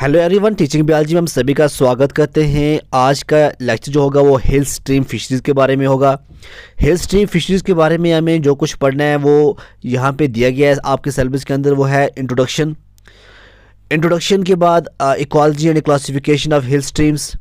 Hello everyone, teaching biology में हम सभी का स्वागत करते हैं। आज का लेक्चर जो होगा वो हिल स्ट्रीम फिशरीज़ के बारे में होगा। हिल स्ट्रीम फिशरीज़ के बारे में हमें जो कुछ पढ़ना है वो यहाँ पे दिया गया है आपके सिलेबस के अंदर। वो है इंट्रोडक्शन के बाद ecology and classification of hill streams,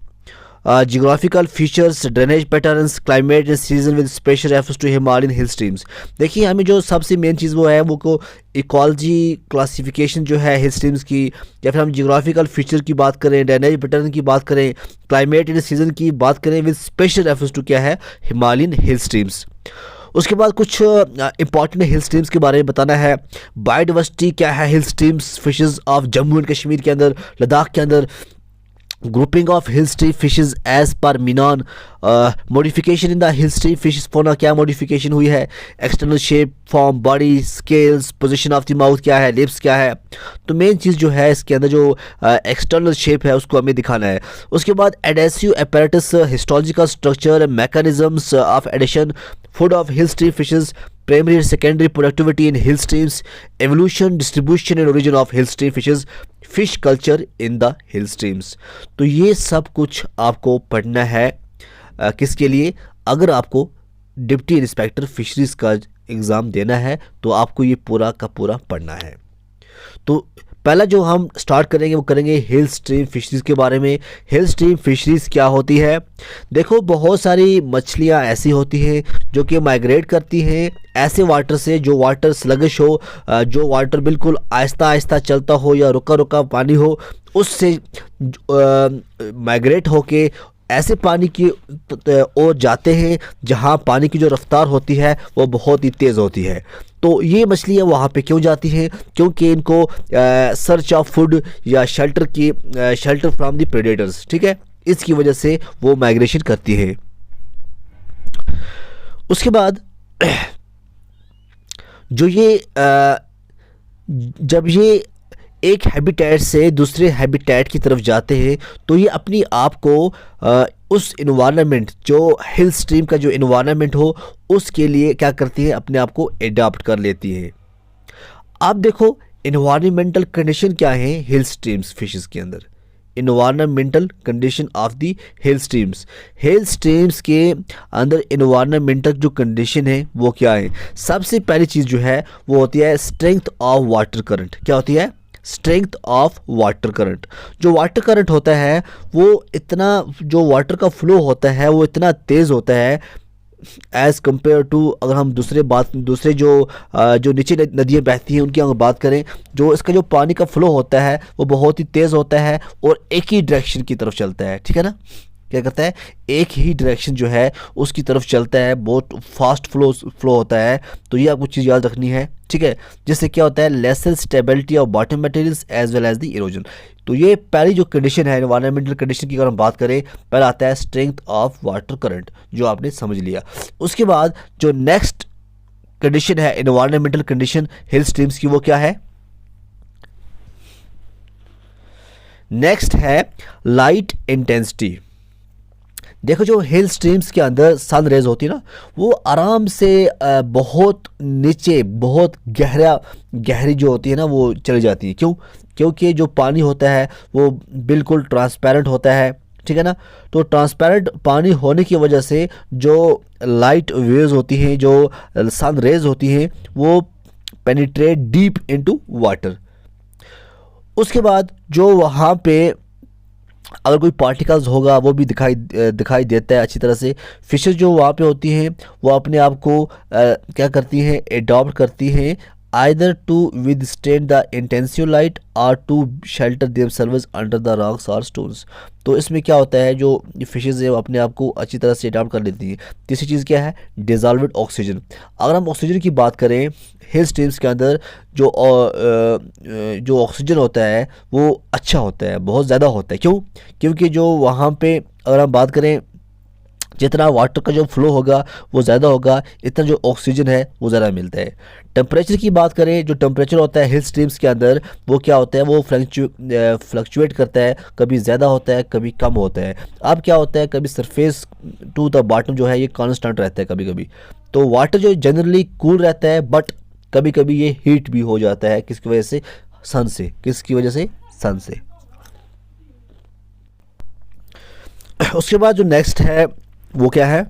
geographical features, drainage patterns, climate and season with special reference to Himalayan hill streams. देखिए, हमें जो सबसे मेन चीज़ वो है वो को इकोलॉजी क्लासिफिकेशन जो है हिल स्ट्रीम्स की, या फिर हम जियोग्राफिकल फीचर की बात करें, ड्रेनेज पैटर्न की बात करें, क्लाइमेट एंड सीजन की बात करें विद स्पेशल रेफरेंस टू क्या है, हिमालयन हिल स्ट्रीम्स। उसके बाद कुछ इंपॉर्टेंट हिल स्ट्रीम्स के बारे में बताना है। बायोडाइवर्सिटी क्या है hill streams fishes of Jammu and Kashmir के अंदर, लद्दाख के अंदर। Grouping of hill stream fishes as per Menon, modification in the hill stream fishes fauna, क्या मॉडिफिकेशन हुई है, external shape, form, body, scales, position of the mouth क्या है, लिप्स क्या है। तो मेन चीज़ जो है इसके अंदर जो एक्सटर्नल शेप है उसको हमें दिखाना है। उसके बाद adhesive apparatus, histological structure, mechanisms of adhesion, food of hill stream fishes, primary and secondary productivity in hill streams, evolution, distribution and origin of hill stream fishes, fish culture in the hill streams. तो ये सब कुछ आपको पढ़ना है किसके लिए? अगर आपको डिप्टी इंस्पेक्टर फिशरीज का एग्ज़ाम देना है तो आपको ये पूरा का पूरा पढ़ना है। तो पहला जो हम स्टार्ट करेंगे वो करेंगे हिल स्ट्रीम फिशरीज़ के बारे में। हिल स्ट्रीम फिशरीज़ क्या होती है? देखो, बहुत सारी मछलियाँ ऐसी होती हैं जो कि माइग्रेट करती हैं ऐसे वाटर से जो वाटर स्लगिश हो, जो वाटर बिल्कुल आहिस्ता आहिस्ता चलता हो या रुका रुका पानी हो, उससे माइग्रेट होके ऐसे पानी की ओर जाते हैं जहाँ पानी की जो रफ्तार होती है वो बहुत ही तेज़ होती है। तो ये मछलियाँ वहाँ पे क्यों जाती हैं? क्योंकि इनको सर्च ऑफ फूड या शेल्टर फ्रॉम द प्रेडेटर्स, ठीक है, इसकी वजह से वो माइग्रेशन करती है। उसके बाद जो ये जब ये एक हैबिटेट से दूसरे हैबिटेट की तरफ जाते हैं तो ये अपनी आप को उस इन्वायरमेंट, जो हिल स्ट्रीम का जो इन्वायरमेंट हो, उसके लिए क्या करती है, अपने आप को एडाप्ट कर लेती है। आप देखो इन्वायरमेंटल कंडीशन क्या है हिल स्ट्रीम्स फिशेस के अंदर। Environmental condition of the hill streams के अंदर इन्वायरमेंटल जो कंडीशन है वो क्या है? सबसे पहली चीज़ जो है वो होती है स्ट्रेंथ ऑफ वाटर करंट। क्या होती है? Strength of water current. जो वाटर करंट होता है वो इतना, जो वाटर का फ्लो होता है वो इतना तेज़ होता है एज़ कम्पेयर टू, अगर हम दूसरे जो नीचे नदियाँ बहती हैं उनकी अगर बात करें, जो इसका जो पानी का फ्लो होता है वो बहुत ही तेज़ होता है और एक ही डायरेक्शन की तरफ चलता है, ठीक है ना। क्या करता है? एक ही डायरेक्शन जो है उसकी तरफ चलता है, बहुत फास्ट फ्लो होता है। तो ये आपको चीज़ याद रखनी है, ठीक है। जिससे क्या होता है? Lesser stability of bottom materials as well as the erosion. तो ये पहली जो कंडीशन है एनवायरमेंटल कंडीशन की, अगर हम बात करें, पहला आता है स्ट्रेंथ ऑफ वाटर करंट, जो आपने समझ लिया। उसके बाद जो नेक्स्ट कंडीशन है एनवायरमेंटल कंडीशन हिल स्ट्रीम्स की, वो क्या है? नेक्स्ट है लाइट इंटेंसिटी। देखो, जो हिल स्ट्रीम्स के अंदर सन रेज होती है ना, वो आराम से बहुत नीचे, बहुत गहरी जो होती है ना वो चली जाती है। क्यों? क्योंकि जो पानी होता है वो बिल्कुल ट्रांसपेरेंट होता है, ठीक है ना। तो ट्रांसपेरेंट पानी होने की वजह से जो लाइट वेव्स होती हैं, जो सन रेज होती हैं, वो पेनिट्रेट डीप इनटू वाटर। उसके बाद जो वहाँ पे अगर कोई पार्टिकल्स होगा वो भी दिखाई देता है अच्छी तरह से। फिशेस जो वहाँ पे होती हैं वो अपने आप को क्या करती हैं? एडॉप्ट करती हैं, either to withstand the intensive light और to shelter themselves under the rocks और स्टोन्स। तो इसमें क्या होता है, जो फिशेज़ है वो अपने आप को अच्छी तरह से अडॉप्ट कर लेती हैं। तीसरी चीज़ क्या है? डिज़ॉल्व्ड ऑक्सीजन। अगर हम ऑक्सीजन की बात करें, हिल स्ट्रीम्स के अंदर जो ऑक्सीजन होता है वो अच्छा होता है, बहुत ज़्यादा होता है। क्यों? क्योंकि जो वहाँ पे अगर हम बात करें, जितना वाटर का जो फ्लो होगा वो ज़्यादा होगा, इतना जो ऑक्सीजन है वो ज़्यादा मिलता है। टेम्परेचर की बात करें, जो टेम्परेचर होता है हिल स्ट्रीम्स के अंदर वो क्या होता है? वो फ्लक्चुएट करता है, कभी ज़्यादा होता है, कभी कम होता है। अब क्या होता है, कभी सरफेस टू द बॉटम जो है ये कांस्टेंट रहता है कभी कभी। तो वाटर जो जनरली कूल रहता है, बट कभी कभी ये हीट भी हो जाता है। किसकी वजह से? सन से। किसकी वजह से? सन से। उसके बाद जो नेक्स्ट है वो क्या है,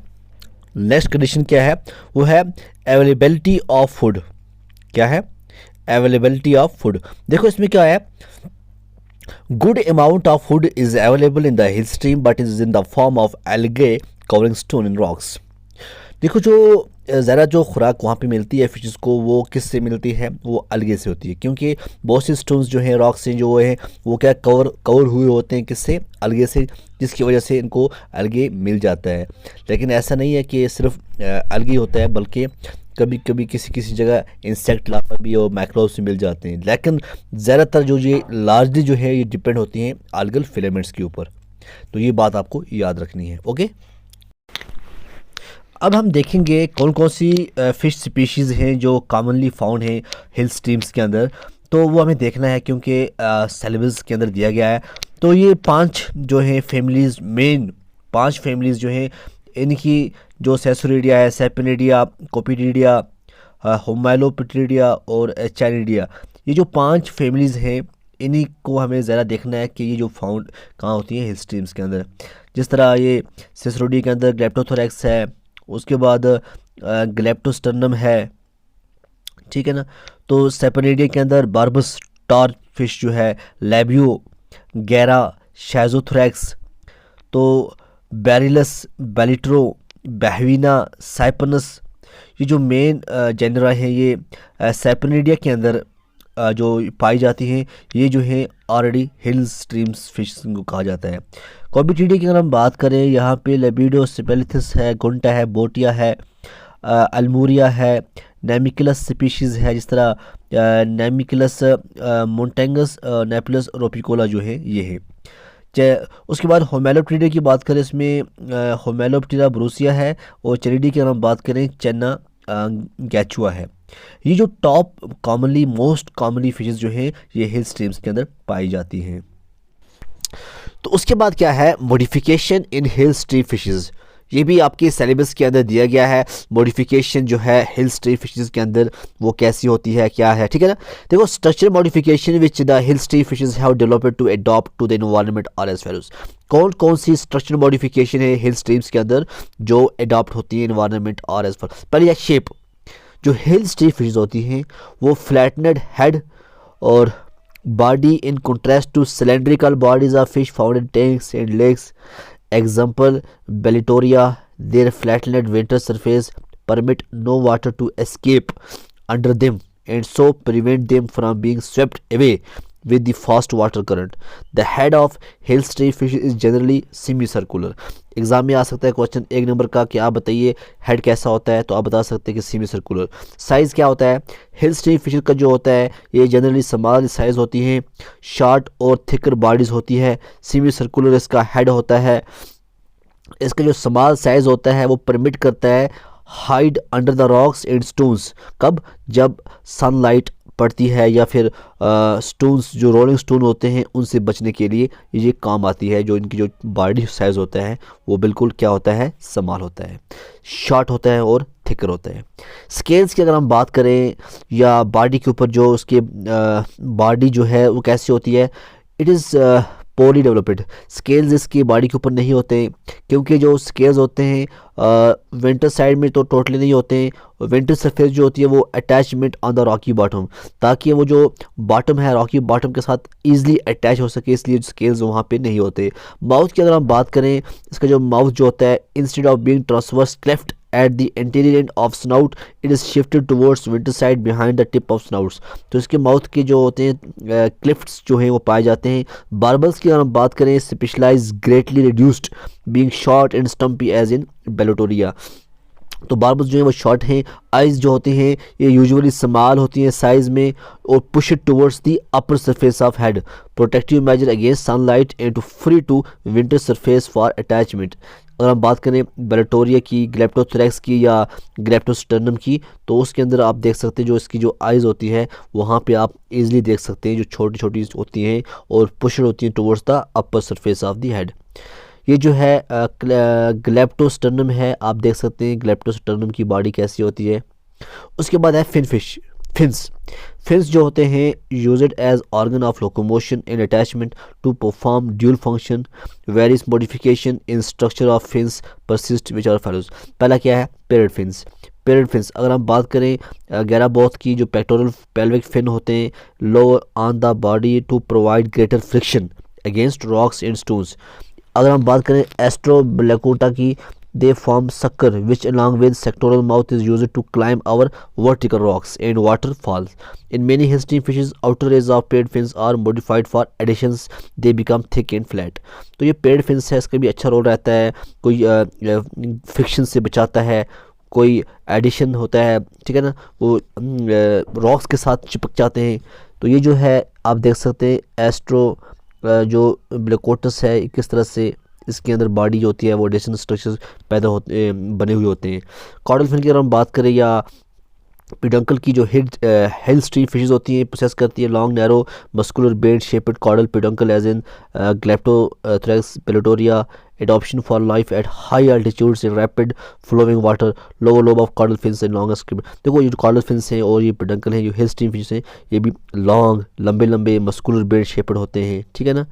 नेक्स्ट कंडीशन क्या है, वो है अवेलेबिलिटी ऑफ फूड। क्या है, अवेलेबिलिटी ऑफ फूड। देखो इसमें क्या है, good amount of food is available in the hill stream but is in the form of algae covering stone in rocks. देखो जो ज़रा जो खुराक वहाँ पे मिलती है फिशेस को, वो किससे मिलती है, वो अलगे से होती है, क्योंकि बहुत से स्टोन्स जो हैं, रॉक से जो है वो क्या कवर हुए होते हैं किससे, अलगे से, जिसकी वजह से इनको अलगे मिल जाता है। लेकिन ऐसा नहीं है कि सिर्फ अलगे होता है, बल्कि कभी कभी किसी किसी जगह इंसेक्ट लार्वा भी और माइक्रोब्स भी मिल जाते हैं। लेकिन ज़्यादातर जो ये लार्जली जो है ये डिपेंड होती हैं algal फिलामेंट्स के ऊपर। तो ये बात आपको याद रखनी है। ओके, अब हम देखेंगे कौन कौन सी फ़िश स्पीशीज़ हैं जो कॉमनली फाउंड हैं हिल स्ट्रीम्स के अंदर। तो वो हमें देखना है क्योंकि सिलेबस के अंदर दिया गया है। तो ये 5 जो हैं फैमिलीज़, मेन 5 फैमिलीज़ जो हैं, इनकी जो सेसोरिडिया है, सेपेनिडिया, कोपिडिडिया, होमाइलोपिटिडिया और चाइनिडिया, ये जो 5 फैमिलीज़ हैं इन्हीं को हमें ज़रा देखना है कि ये जो फाउंड कहाँ होती हैं हिल स्ट्रीम्स के अंदर। जिस तरह ये सेसोरिडिया के अंदर ग्लेप्टोथोरैक्स है, उसके बाद ग्लेप्टोस्टर्नम है, ठीक है ना। तो सेपेनिडिया के अंदर बार्बस स्टार फिश जो है, लैबियो, गैरा, शाइजोथोरैक्स, तो बैरिलस, बैलिट्रो, बहवीना, साइपनस, ये जो मेन जेनरा हैं ये सेपेनिडिया के अंदर जो पाई जाती हैं, ये जो है ऑलरेडी हिल स्ट्रीम्स फिश को कहा जाता है। कॉबिटिडी की अगर हम बात करें, यहाँ पे लेबिडो सिपेलिथिस है, गुंटा है, बोटिया है, अल्मूरिया है, नेमिकुलस स्पीशीज़ है, जिस तरह नेमिकुलस मोन्टेंगस, नेपुलस रोपिकोला जो है ये है। उसके बाद होमेलोप्टिडा की बात करें, इसमें होमेलोप्टिडा ब्रूसिया है, और चेरिडी की अगर हम बात करें, चेन्ना गैचुआ है। ये जो top commonly most commonly fishes जो हैं ये हिल स्ट्रीम्स के अंदर पाई जाती हैं। तो उसके बाद क्या है, modification in hill stream fishes. ये भी आपके सिलेबस के अंदर दिया गया है। मॉडिफिकेशन जो है हिल स्ट्रीम फिशेस के अंदर वो कैसी होती है, क्या है, ठीक है ना। देखो, structure modification which the hill stream fishes have developed to adopt to the environment are as follows. कौन कौन सी स्ट्रक्चर मॉडिफिकेशन है हिल स्ट्रीम्स के अंदर जो अडॉप्ट होती है एनवायरनमेंट आर एज फॉलोज। पहले शेप, जो हिल स्ट्रीम फिशेस होती हैं वो फ्लैटनेड हेड और body in contrast to cylindrical bodies of fish found in tanks and lakes. Example Balitora, their flattened winter surface permit no water to escape under them and so prevent them from being swept away with the fast water current. The head of hill stream fish is generally semicircular. Exam में आ सकता है question 1 number का कि आप बताइए head कैसा होता है, तो आप बता सकते हैं कि सेमी सर्कुलर। साइज़ क्या होता है, हिल स्ट्रीम फिश का जो होता है ये जनरली स्मॉल साइज़ होती हैं, शॉर्ट और थिकर बॉडीज़ होती है। सेमी सर्कुलर इसका हेड होता है। इसका जो स्मॉल साइज़ होता है वो परमिट करता है hide under the rocks and stones. कब, जब सनलाइट पड़ती है या फिर स्टोन्स जो रोलिंग स्टोन होते हैं उनसे बचने के लिए ये काम आती है। जो इनकी जो बॉडी साइज़ होता है वो बिल्कुल क्या होता है, स्मॉल होता है, शॉर्ट होता है और थिकर होता है। स्केल्स की अगर हम बात करें या बॉडी के ऊपर जो उसके बॉडी जो है वो कैसी होती है, it is poorly developed. Scales इसकी बॉडी के ऊपर नहीं होते क्योंकि जो स्केल्स होते हैं विंटर साइड में तो टोटली नहीं होते हैं। विंटर सरफेस जो होती है वो attachment on the Rocky bottom, ताकि वो जो बॉटम है रॉकी बॉटम के साथ ईजिली अटैच हो सके, इसलिए स्केल्स वहाँ पे नहीं होते। माउथ की अगर हम बात करें, इसका जो माउथ जो होता है instead of being transverse cleft at the anterior end of snout it is shifted towards winter side behind the tip of snouts। तो इसके माउथ के जो होते हैं क्लिफ्ट्स जो हैं वो पाए जाते हैं। बार्बल्स की अगर हम बात करें, specialise greatly reduced being short and stumpy as in Balitora. तो बार्बल्स जो हैं वो शॉर्ट हैं। आइज़ जो होती हैं ये यूजुअली स्मॉल होती हैं साइज़ में और push it towards the upper surface of head, protective measure against sunlight and to free to winter surface for attachment. अगर हम बात करें बेलेटोरिया की, ग्लेप्टोथोरैक्स की या ग्लेप्टोस्टर्नम की, तो उसके अंदर आप देख सकते हैं जो इसकी जो आइज़ होती है वहाँ पे आप इजीली देख सकते हैं जो छोटी छोटी होती हैं और पुशड होती हैं towards the upper surface of the head. ये जो है ग्लेप्टोस्टर्नम है, आप देख सकते हैं ग्लेप्टोस्टर्नम की बॉडी कैसी होती है। उसके बाद है फिन फिश। फिन्स। फिन्स जो होते हैं used as organ of locomotion and attachment to perform dual function. Various modification in structure of fins persist which are follows. पहला क्या है? Parade fins. पेरेड फिन्स अगर हम बात करें गैराबोथ की, जो पेक्टोरल पेल्विक फिन होते हैं lower on the body to provide greater friction against rocks and stones. अगर हम बात करें एस्ट्रोब्लैकोटा की, they form sucker which along with sectoral mouth is used to climb our vertical rocks and waterfalls. In many hill stream fishes outer rays of paired fins are modified for additions, they become thick and flat. तो ये paired fins है, इसका भी अच्छा role रहता है, कोई friction से बचाता है, कोई एडिशन होता है, ठीक है ना, वो रॉक्स के साथ चिपक जाते हैं। तो ये जो है आप देख सकते हैं एस्ट्रो जो ब्लैकोटस है किस तरह से इसके अंदर बॉडी जो होती है वो एडिशनल स्ट्रक्चर्स पैदा होते बने हुए होते हैं। कॉर्डल फिन की अगर हम बात करें या पिडंकल की, जो हिल स्ट्रीम फिशेस होती हैं प्रोसेस करती है long narrow muscular bed shaped caudal peduncle as in Glyptothorax Balitora adoption for life at high altitudes in rapid flowing water lower lobe of caudal fins and long script. देखो ये जो chordal fins हैं और ये peduncle हैं, जो hill stream fishes हैं, ये भी लॉन्ग लंबे लंबे मस्कुलर बेड शेपेड होते हैं, ठीक है ना।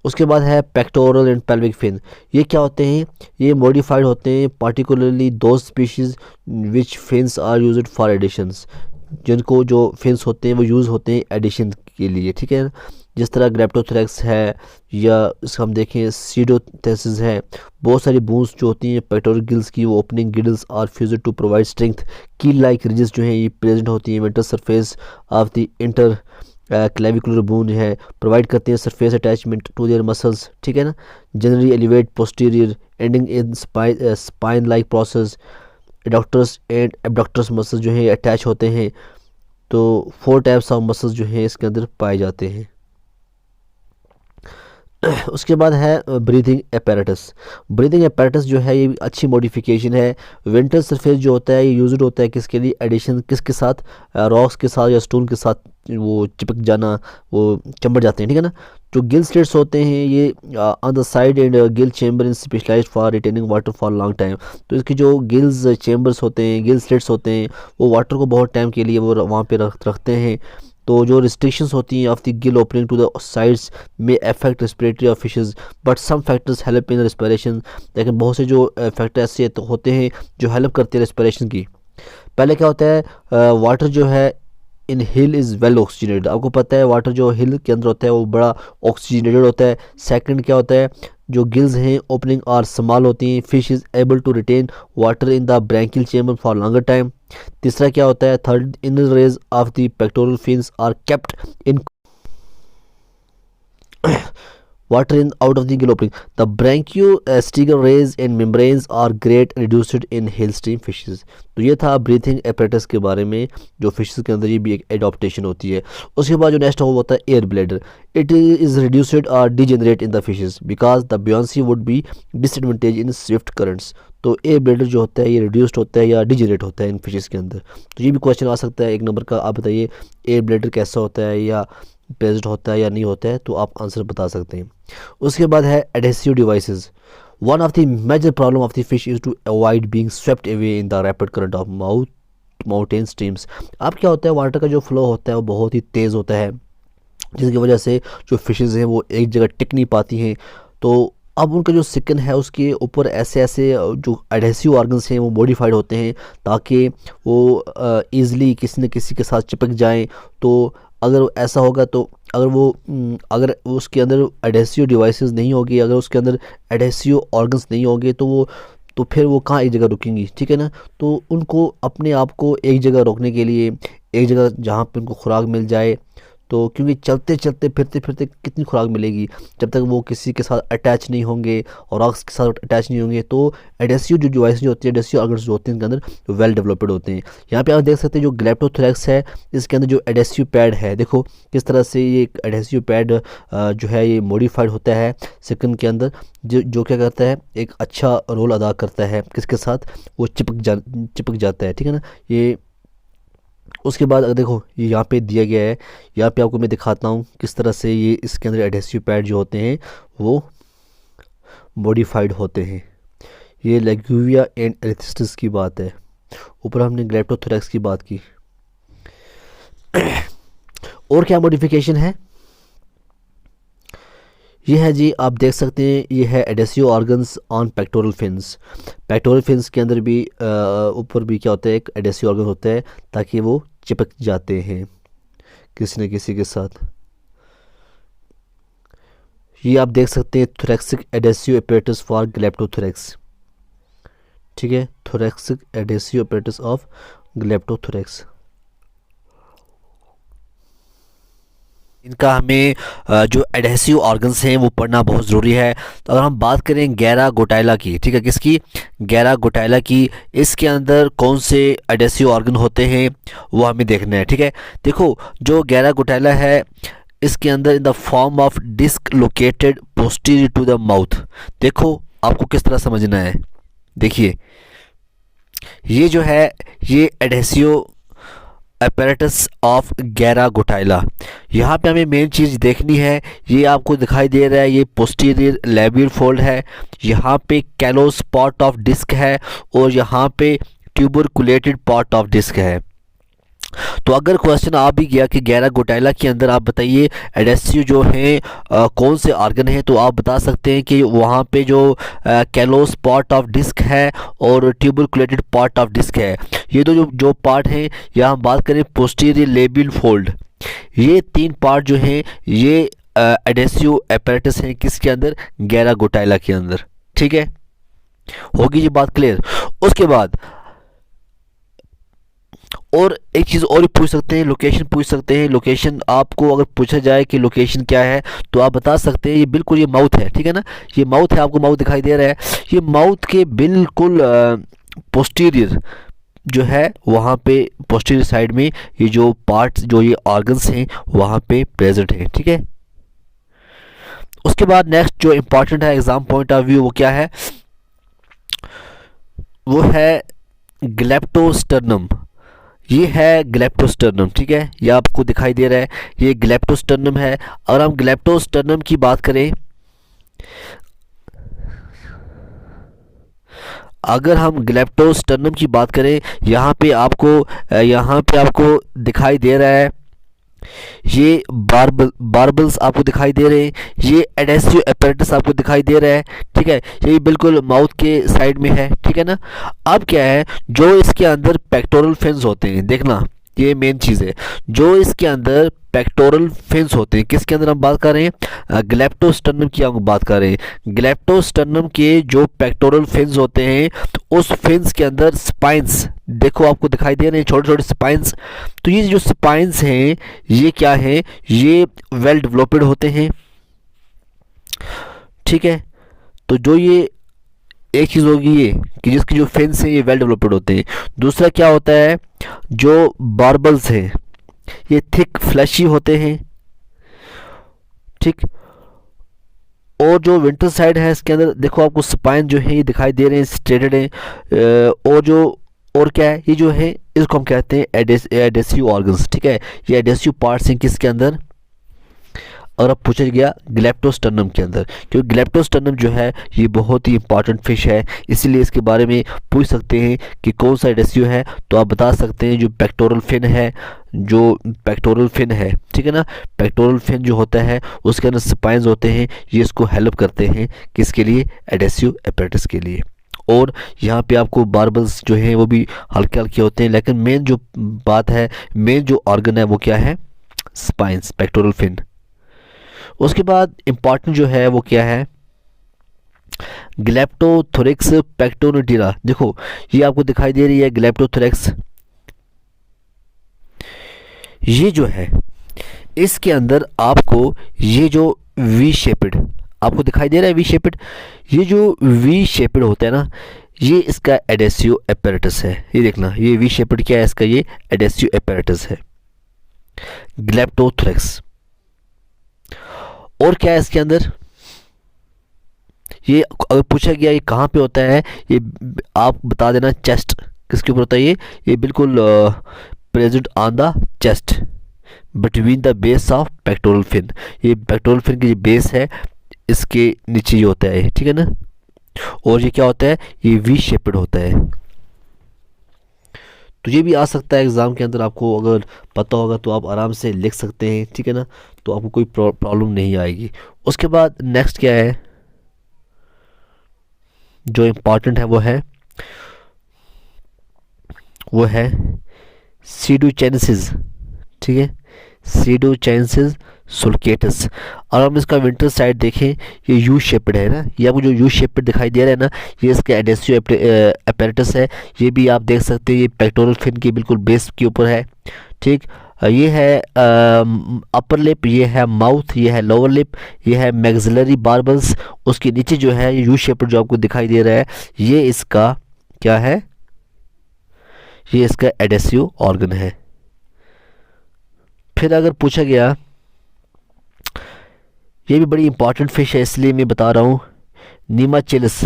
उसके बाद है पेक्टोरल एंड पेल्विक फिन। ये क्या होते हैं? ये मॉडिफाइड होते हैं, पार्टिकुलरली दो species which fins are used for adhesions, जिनको जो फिन्स होते हैं वो यूज़ होते हैं एडिशन के लिए, ठीक है। जिस तरह ग्लेप्टोथोरैक्स है या इसका हम देखें सीडोथेसिस है, बहुत सारी बूंस जो होती हैं पेक्टोरल गिल्स की, वो opening gills are fused to provide strength. Keel like ridges जो हैं ये प्रेजेंट होती हैं ventral surface of the interclavicular bone है, प्रोवाइड करते हैं surface attachment to their muscles, ठीक है ना। Generally elevate posterior ending in spine like process. Adductors and abductors muscles जो हैं अटैच होते हैं। तो 4 टाइप्स ऑफ मसल्स जो हैं इसके अंदर पाए जाते हैं। उसके बाद है ब्रीथिंग एपैरेटस। ब्रीथिंग एपैरेटस जो है ये अच्छी मॉडिफिकेशन है। वेंट्रल सरफेस जो होता है ये यूज्ड होता है किसके लिए? एडिशन किसके साथ? रॉक्स के साथ या स्टोन के साथ वो चिपक जाना, वो चमड़ जाते हैं, ठीक है ना। जो गिल स्लिट्स होते हैं ये on the side and gill chamber in specialised for retaining water for long time. तो इसके जो गिल्स चेम्बर्स होते हैं, गिल स्लिट्स होते हैं, वो वाटर को बहुत टाइम के लिए वो वहाँ पे रखते हैं। तो जो रिस्ट्रिक्शंस होती हैं of the gill opening to the sides में affect respiratory of fishes but some factors help in respiration. लेकिन बहुत से जो फैक्टर ऐसे तो होते हैं जो हेल्प करते हैं रेस्पिरेशन की। पहले क्या होता है? वाटर जो है इन हिल इज़ वेल ऑक्सीजनेटेड। आपको पता है वाटर जो हिल के अंदर होता है वो बड़ा ऑक्सीजनेटेड होता है। सेकंड क्या होता है? जो गिल्स हैं ओपनिंग और स्मॉल होती हैं। Fish is able to retain water in the branchial chamber for longer time. तीसरा क्या होता है? Third, inner rays of the pectoral fins are kept in water in out of the gill opening. The branchiostegal rays and membranes are great reduced in hill stream fishes. तो ये था breathing apparatus के बारे में, जो fishes के अंदर ये भी एक एडॉप्टेशन होती है। उसके बाद जो नेक्स्ट होता है air bladder. It is reduced और degenerate in the fishes because the buoyancy would be disadvantage in swift currents. तो एयर ब्लैडर जो होता है ये रिड्यूस्ड होता है या डिजेनरेट होता है इन फिशेस के अंदर। तो ये भी क्वेश्चन आ सकता है 1 नंबर का। आप बताइए एयर ब्लैडर कैसा होता है या प्रेजेंट होता है या नहीं होता है, तो आप आंसर बता सकते हैं। उसके बाद है adhesive devices. One of the major problem of the fish is to avoid being swept away in the rapid current of mountain streams. अब क्या होता है, वाटर का जो फ्लो होता है वो बहुत ही तेज़ होता है, जिसकी वजह से जो फिशेज़ हैं वो एक जगह टिक नहीं पाती हैं। तो अब उनका जो स्किन है उसके ऊपर ऐसे ऐसे जो एडहेसिव ऑर्गन्स हैं वो मॉडिफाइड होते हैं ताकि वो ईज़िली किसी न किसी के साथ चिपक जाएं। तो अगर ऐसा होगा तो अगर उसके अंदर एडहेसिव डिवाइसेस नहीं होगी, अगर उसके अंदर एडहेसिव ऑर्गन्स नहीं होंगे तो फिर वो कहाँ एक जगह रुकेंगी, ठीक है ना। तो उनको अपने आप को एक जगह रोकने के लिए, एक जगह जहाँ पे उनको खुराक मिल जाए, तो क्योंकि चलते चलते फिरते फिरते कितनी खुराक मिलेगी जब तक वो किसी के साथ अटैच नहीं होंगे और रॉक्स के साथ अटैच नहीं होंगे। तो एडहेसिव जो डिवाइस जो होती है, एडहेसिव ऑर्गन्स जो होते हैं इनके अंदर वेल डेवलप्ड होते हैं। यहाँ पे आप देख सकते हैं जो ग्लेप्टोथोरैक्स है इसके अंदर जो एडहेसिव पैड है, देखो किस तरह से ये एडहेसिव पैड जो है ये मॉडिफाइड होता है स्किन के अंदर, जो क्या करता है एक अच्छा रोल अदा करता है किसके साथ, वो चिपक जाता है, ठीक है ना। ये उसके बाद अगर देखो ये यहाँ पे दिया गया है, यहाँ पे आपको मैं दिखाता हूँ किस तरह से ये इसके अंदर एडहेसिव पैड जो होते हैं वो मॉडिफाइड होते हैं। ये लेग्यूविया एंड एरिथ्रिस्टिस की बात है। ऊपर हमने ग्लेप्टोथोरैक्स की बात की। और क्या मॉडिफिकेशन है, ये है जी, आप देख सकते हैं, ये है adhesive organs on pectoral fins. Pectoral fins के अंदर भी ऊपर भी क्या होता है, एक एडेसिव ऑर्गन होता है ताकि वो चिपक जाते हैं किसी न किसी के साथ। ये आप देख सकते हैं थोरैक्सिक एडेसिव एपेरेटस फॉर ग्लेप्टोथोरैक्स, ठीक है, थोरैक्सिक एडेसिव एपेरेटस ऑफ ग्लेप्टोथोरैक्स। इनका हमें जो एडहेसिव ऑर्गन्स हैं वो पढ़ना बहुत ज़रूरी है। तो अगर हम बात करें गैरा गोटाइला की, ठीक है, किसकी, गैरा गोटाइला की, इसके अंदर कौन से एडहेसिव ऑर्गन होते हैं वो हमें देखना है, ठीक है। देखो जो गैरा गोटाइला है, इसके अंदर in the form of disc located posterior to the mouth. देखो आपको किस तरह समझना है, देखिए ये जो है ये एडहेसिव apparatus ऑफ गैरा गोटाइला। यहाँ पे हमें मेन चीज़ देखनी है, ये आपको दिखाई दे रहा है, ये पोस्टीरियर लेबियल फोल्ड है, यहाँ पे कैलोस पार्ट ऑफ डिस्क है और यहाँ पे ट्यूबरकुलेटेड पार्ट ऑफ डिस्क है। तो अगर क्वेश्चन आ भी गया कि गैरा गोटाइला के अंदर आप बताइए एडेसिव जो हैं कौन से ऑर्गन हैं, तो आप बता सकते हैं कि वहाँ पे जो कैलोस पार्ट ऑफ डिस्क है और ट्यूबरकुलेटेड पार्ट ऑफ डिस्क है। ये दो जो पार्ट हैं, या हम बात करें पोस्टीरियर लेबियल फोल्ड, ये तीन पार्ट जो हैं ये एडेसिव एपेरेटस हैं किसके अंदर, गैरा गोटाइला के अंदर, ठीक है। होगी ये बात क्लियर। उसके बाद और एक चीज़ और भी पूछ सकते हैं, लोकेशन पूछ सकते हैं। लोकेशन आपको अगर पूछा जाए कि लोकेशन क्या है तो आप बता सकते हैं ये बिल्कुल ये माउथ है, ठीक है ना, ये माउथ है, आपको माउथ दिखाई दे रहा है, ये माउथ के बिल्कुल पोस्टीरियर जो है वहाँ पे पोस्टीरियर साइड में ये जो पार्ट्स जो ये ऑर्गन्स हैं वहाँ पे प्रेजेंट हैं, ठीक है। उसके बाद नेक्स्ट जो इम्पॉर्टेंट है एग्जाम पॉइंट ऑफ व्यू वो क्या है, वो है ग्लेप्टोस्टर्नम। ये है ग्लेप्टोस्टर्नम, ठीक है, ये आपको दिखाई दे रहा है, ये ग्लेप्टोस्टर्नम है। और हम ग्लेप्टोस्टर्नम की बात करें, अगर हम ग्लेप्टोस्टर्नम की बात करें, यहाँ पे आपको दिखाई दे रहा है, ये बार्बल्स आपको दिखाई दे रहे हैं, ये एडेसिव एपेरेटस आपको दिखाई दे रहा है, ठीक है, ये बिल्कुल माउथ के साइड में है, ठीक है ना। अब क्या है, जो इसके अंदर पेक्टोरल फिन्स होते हैं, देखना ये मेन चीज़ है, जो इसके अंदर पेक्टोरल फिन्स होते हैं, किसके अंदर हम बात कर रहे हैं, ग्लेप्टोस्टर्नम की हम बात कर रहे हैं। ग्लेप्टोस्टर्नम के जो पेक्टोरल फिन्स होते हैं, तो उस फिन्स के अंदर स्पाइंस देखो आपको दिखाई दे रहे हैं, छोटे छोटे स्पाइंस। तो ये जो स्पाइंस हैं ये क्या है, ये वेल डेवलप्ड होते हैं, ठीक है। तो जो ये एक चीज़ होगी ये कि जिसकी जो फिन्स हैं ये वेल डेवलप्ड होते हैं। दूसरा क्या होता है, जो बार्बल्स हैं ये थिक फ्लैशी होते हैं, ठीक। और जो विंटर साइड है इसके अंदर देखो आपको स्पाइन जो है ये दिखाई दे रहे हैं, स्ट्रेटेड हैं। और क्या है, ये जो है इसको हम कहते हैं एडेसिव ऑर्गन्स, ठीक है, ये एडेसिव पार्ट्स हैं किसके अंदर, और अब पूछा गया ग्लेप्टोस्टर्नम के अंदर, क्योंकि ग्लेप्टोस्टर्नम जो है ये बहुत ही इंपॉर्टेंट फिश है, इसीलिए इसके बारे में पूछ सकते हैं कि कौन सा एडेसिव है, तो आप बता सकते हैं जो पेक्टोरल फिन है, जो पेक्टोरल फिन है, ठीक है ना। पेक्टोरल फिन जो होता है उसके अंदर स्पाइंस होते हैं, ये इसको हेल्प करते हैं किसके लिए, एडेसिव एपेरेटस के लिए। और यहाँ पे आपको बार्बल्स जो हैं वो भी हल्के हल्के होते हैं, लेकिन मेन जो बात है, मेन जो ऑर्गन है वो क्या है, स्पाइंस, पेक्टोरल फिन। उसके बाद इम्पॉर्टेंट जो है वो क्या है, ग्लेप्टोथोरैक्स पेक्टोनोटिला। देखो ये आपको दिखाई दे रही है ग्लेप्टोथोरैक्स, ये जो है इसके अंदर आपको ये जो वी शेपेड आपको दिखाई दे रहा है, वी शेपेड, ये जो वी शेपेड होता है ना, ये इसका एडेसिव एपेरेटस है। ये देखना ये वी शेपेड क्या है, इसका ये एडेसिव एपेरेटस है ग्लेप्टोथोरैक्स। और क्या है इसके अंदर, ये अगर पूछा गया ये कहाँ पे होता है, ये आप बता देना चेस्ट किसके ऊपर होता है, ये बिल्कुल present on the chest between the base of pectoral fin. ये पेक्टोरल फिन की जो बेस है इसके नीचे ये होता है, ठीक है ना। और ये क्या होता है, ये वी शेपेड होता है। तो ये भी आ सकता है एग्ज़ाम के अंदर, आपको अगर पता होगा तो आप आराम से लिख सकते हैं, ठीक है ना, तो आपको कोई प्रॉब्लम नहीं आएगी। उसके बाद नेक्स्ट क्या है जो इम्पोर्टेंट है, वो है सीडोचेनेसिस, ठीक है, सीडोचेनेसिस सुल्केटस। और हम इसका विंटर साइड देखें, ये यू शेप्ड है ना, ये आपको जो यू शेप्ड दिखाई दे रहा है ना, ये इसका एडेसिव अपैरेटस है। ये भी आप देख सकते हैं, ये पेक्टोरल फिन के बिल्कुल बेस के ऊपर है, ठीक। ये है अपर लिप, ये है माउथ, ये है लोअर लिप, ये है मैक्सिलरी बार्बल्स। उसके नीचे जो है यू शेप्ड जो आपको दिखाई दे रहा है, ये इसका क्या है, ये इसका एडेसिव ऑर्गन है। फिर अगर पूछा गया, ये भी बड़ी इंपॉर्टेंट फिश है इसलिए मैं बता रहा हूँ, नीमाचेलिस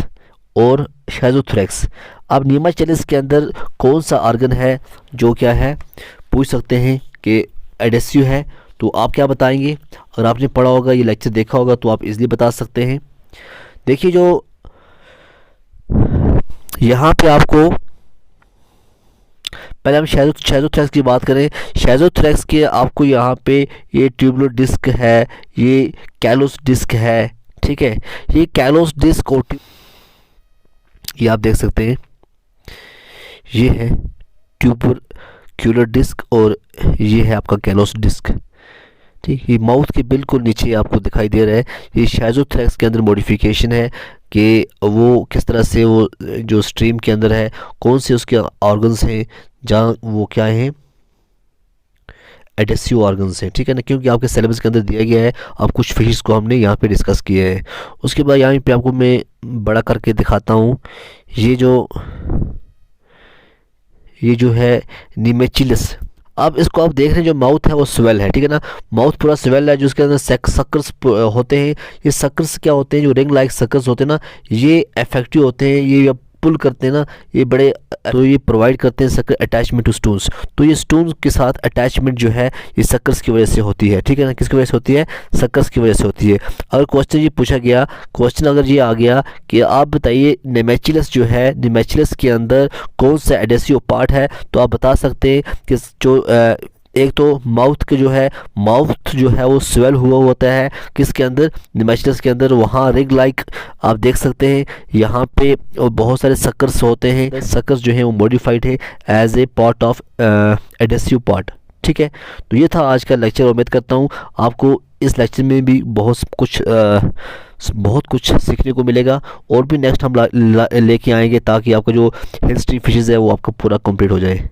और शेजोथ्रेक्स। अब नीमाचेलिस के अंदर कौन सा ऑर्गन है जो क्या है, पूछ सकते हैं कि एडेसिव है, तो आप क्या बताएंगे। अगर आपने पढ़ा होगा, ये लेक्चर देखा होगा, तो आप इजीली बता सकते हैं। देखिए जो यहाँ पे आपको, पहले हम शेजोथ्रेक्स की बात करें। शेजोथ्रेक्स के आपको यहाँ पे ये ट्यूबुलर डिस्क है, ये कैलोस डिस्क है, ठीक है। ये कैलोस डिस्क और ये आप देख सकते हैं, ये है ट्यूबुलर डिस्क और ये है आपका कैलोस डिस्क, ठीक। ये माउथ के बिल्कुल नीचे आपको दिखाई दे रहा है। ये शेजोथ्रेक्स के अंदर मॉडिफिकेशन है कि वो किस तरह से वो जो स्ट्रीम के अंदर है, कौन से उसके ऑर्गन्स हैं जहाँ वो क्या हैं, एडेसिव ऑर्गन्स हैं, ठीक है ना, क्योंकि आपके सिलेबस के अंदर दिया गया है। अब कुछ फिशेस को हमने यहाँ पे डिस्कस किए हैं। उसके बाद यहाँ पे आपको मैं बड़ा करके दिखाता हूँ, ये जो है नीमेचिलस। अब इसको आप देख रहे हैं, जो माउथ है वो स्वेल है, ठीक है ना, माउथ पूरा स्वेल है, जो उसके अंदर सक्कर्स होते हैं। ये सक्कर्स क्या होते हैं, जो रिंग लाइक सक्कर्स होते हैं ना, ये इफेक्टिव होते हैं, ये पुल करते हैं ना, ये बड़े, तो ये प्रोवाइड करते हैं सक्कर अटैचमेंट टू स्टोन्स। तो ये स्टोन्स के साथ अटैचमेंट जो है ये सक्कर्स की वजह से होती है, ठीक है ना, किसकी वजह से होती है, सक्कर्स की वजह से होती है। अगर क्वेश्चन ये पूछा गया, क्वेश्चन अगर ये आ गया कि आप बताइए नेमेचिलस जो है, नेमेचिलस के अंदर कौन सा एडेसिव पार्ट है, तो आप बता सकते हैं कि जो एक तो माउथ के जो है, माउथ जो है वो स्वेल हुआ होता है, किसके अंदर, नेमेचिलस के अंदर। वहाँ रिग लाइक आप देख सकते हैं, यहाँ पे बहुत सारे सक्कर्स होते हैं। सक्कर्स जो है वो मॉडिफाइड है as a part of adhesive part, ठीक है। तो ये था आज का लेक्चर। उम्मीद करता हूँ आपको इस लेक्चर में भी बहुत कुछ सीखने को मिलेगा, और भी नेक्स्ट हम लेके आएंगे ताकि आपका जो हिल स्ट्रीम फिशेज़ है वो आपका पूरा कंप्लीट हो जाए।